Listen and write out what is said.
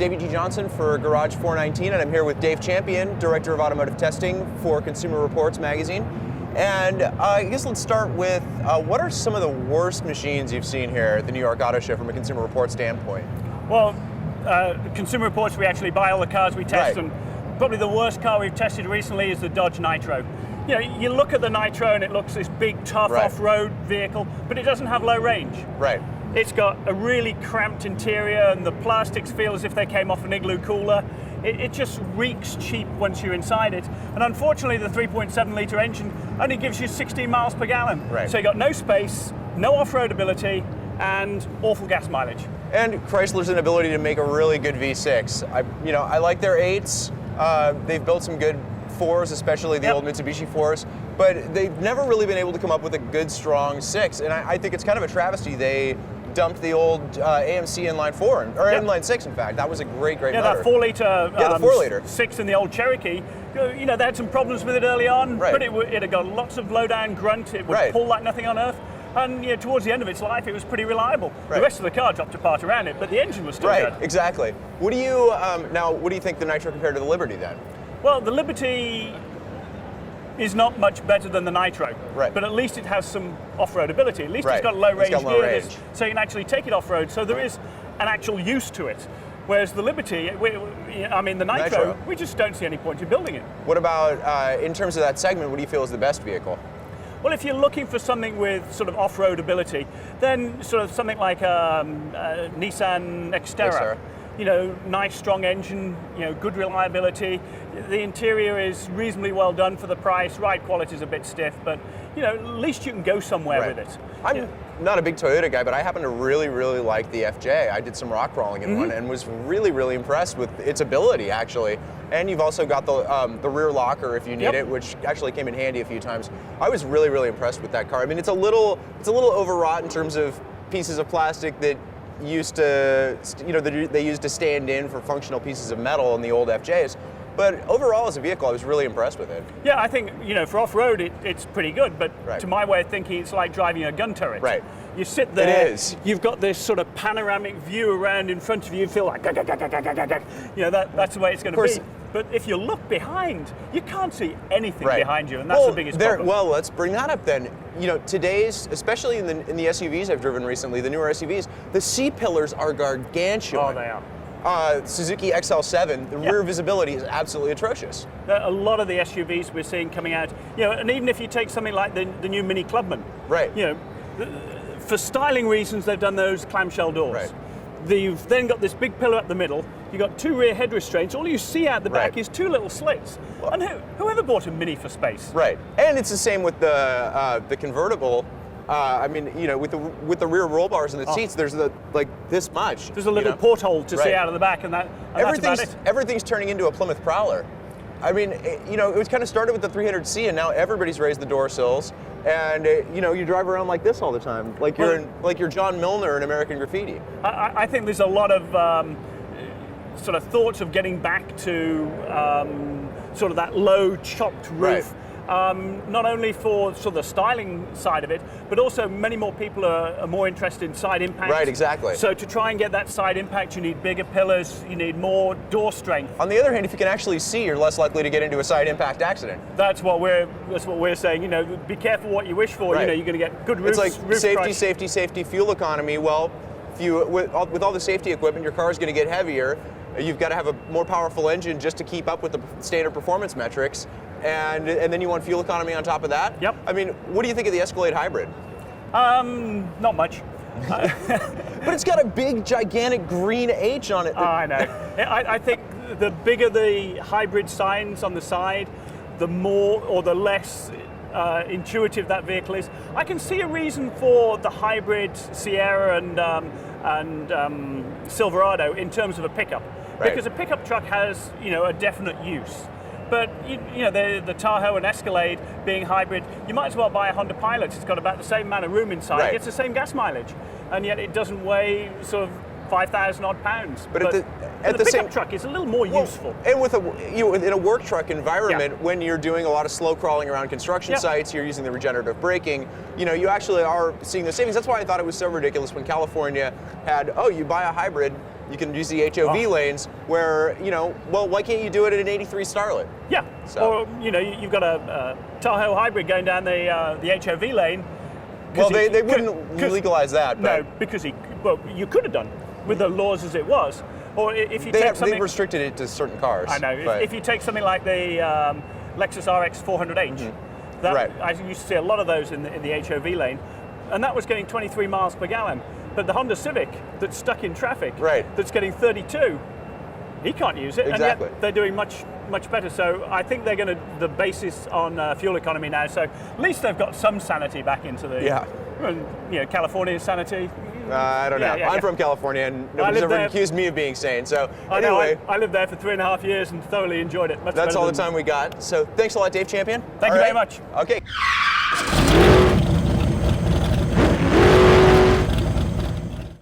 Davey G. Johnson for Garage419, and I'm here with Dave Champion, Director of Automotive Testing for Consumer Reports magazine. And I guess let's start with, what are some of the worst machines you've seen here at the New York Auto Show from a Consumer Reports standpoint? Well, Consumer Reports, we actually buy all the cars we test, Right. and probably the worst car we've tested recently is the Dodge Nitro. You know, you look at the Nitro and it looks this big, tough Right. off-road vehicle, but it doesn't have low range. Right. It's got a really cramped interior, and the plastics feel as if they came off an igloo cooler. It just reeks cheap once you're inside it. And unfortunately, the 3.7 litre engine only gives you 16 miles per gallon. Right. So you got no space, no off-road ability, and awful gas mileage. And Chrysler's inability to make a really good V6. I like their 8s. They've built some good 4s, especially the old Mitsubishi 4s, but they've never really been able to come up with a good, strong 6. And I think it's kind of a travesty. They dumped the old AMC inline 4, or inline 6, in fact. That was a great motor. That 4 litre, the 4 litre 6 in the old Cherokee. You know, they had some problems with it early on, Right. but it had got lots of low-down grunt. It would Right. pull like nothing on earth. And towards the end of its life, it was pretty reliable. Right. The rest of the car dropped apart around it, but the engine was still Right, good. exactly. What do you what do you think the Nitro compared to the Liberty then? Well, the Liberty is not much better than the Nitro, Right. but at least it has some off-road ability. At least Right. it's got low range got low gears, range. so you can actually take it off-road. So there is an actual use to it. Whereas the Liberty, the Nitro, we just don't see any point in building it. What about, in terms of that segment, what do you feel is the best vehicle? Well, if you're looking for something with sort of off-road ability, then sort of something like a Nissan Xterra. Xterra. You know, nice strong engine, good reliability. The interior is reasonably well done for the price. Ride quality is a bit stiff, but at least you can go somewhere Right. with it. I'm not a big Toyota guy, but I happen to really, really like the FJ. I did some rock crawling in one and was really, really impressed with its ability, actually. And you've also got the rear locker if you need it, which actually came in handy a few times. I was really, really impressed with that car. I mean, it's a little overwrought in terms of pieces of plastic that used to, they used to stand in for functional pieces of metal in the old FJs. But overall, as a vehicle, I was really impressed with it. Yeah, I think, for off-road, it's pretty good, but Right. to my way of thinking, it's like driving a gun turret. Right. You sit there, It is. You've got this sort of panoramic view around in front of you, you feel like, that's the way it's going to be. But if you look behind, you can't see anything behind you, and that's the biggest problem. Well, let's bring that up then. Today's, especially in the SUVs I've driven recently, the newer SUVs, the C-pillars are gargantuan. Oh, they are. Suzuki XL7, the rear visibility is absolutely atrocious. A lot of the SUVs we're seeing coming out, and even if you take something like the new Mini Clubman, Right. For styling reasons, they've done those clamshell doors. Right. You've then got this big pillar up the middle. You've got 2 rear head restraints. All you see out the back is 2 little slits. And whoever bought a Mini for space? Right, and it's the same with the convertible. With the rear roll bars and the seats, there's this much. There's a little porthole to see out of the back, and that's about it. Everything's turning into a Plymouth Prowler. I mean, it was kind of started with the 300C, and now everybody's raised the door sills, and you drive around like this all the time, like you're John Milner in American Graffiti. I think there's a lot of sort of thoughts of getting back to sort of that low chopped roof. Not only for sort of the styling side of it, but also many more people are more interested in side impact. Right, exactly. So to try and get that side impact, you need bigger pillars, you need more door strength. On the other hand, if you can actually see, you're less likely to get into a side impact accident. That's what we're saying. Be careful what you wish for. Right. You're going to get good roofs. It's like safety, fuel economy. Well, with all the safety equipment, your car is going to get heavier. You've got to have a more powerful engine just to keep up with the standard performance metrics. And then you want fuel economy on top of that? Yep. I mean, what do you think of the Escalade Hybrid? Not much. But it's got a big, gigantic green H on it. I know. I think the bigger the hybrid signs on the side, the more or the less intuitive that vehicle is. I can see a reason for the hybrid Sierra and Silverado in terms of a pickup, because a pickup truck has a definite use. But the Tahoe and Escalade being hybrid, you might as well buy a Honda Pilot. It's got about the same amount of room inside. It gets the same gas mileage, and yet it doesn't weigh sort of 5,000 odd pounds. But at the pickup truck, it's a little more useful. And with in a work truck environment, when you're doing a lot of slow crawling around construction sites, you're using the regenerative braking. You actually are seeing the savings. That's why I thought it was so ridiculous when California had, you buy a hybrid You can use the HOV lanes where, well, why can't you do it at an 83 Starlet? Yeah. So. Or, you've got a Tahoe hybrid going down the HOV lane. Well, they wouldn't legalize that. But no, because you could have done with the laws as it was. Or if you they've restricted it to certain cars. I know. If you take something like the Lexus RX 400H, I used to see a lot of those in the HOV lane, and that was getting 23 miles per gallon. But the Honda Civic that's stuck in traffic, that's getting 32, he can't use it. Exactly. And yet they're doing much better. So I think they're going to the basis on fuel economy now. So at least they've got some sanity back into the California sanity. I don't know. I'm from California, and nobody's ever accused me of being sane. So anyway, I lived there for 3.5 years and thoroughly enjoyed it. That's all the time we got. So thanks a lot, Dave Champion. Thank you very much. Okay.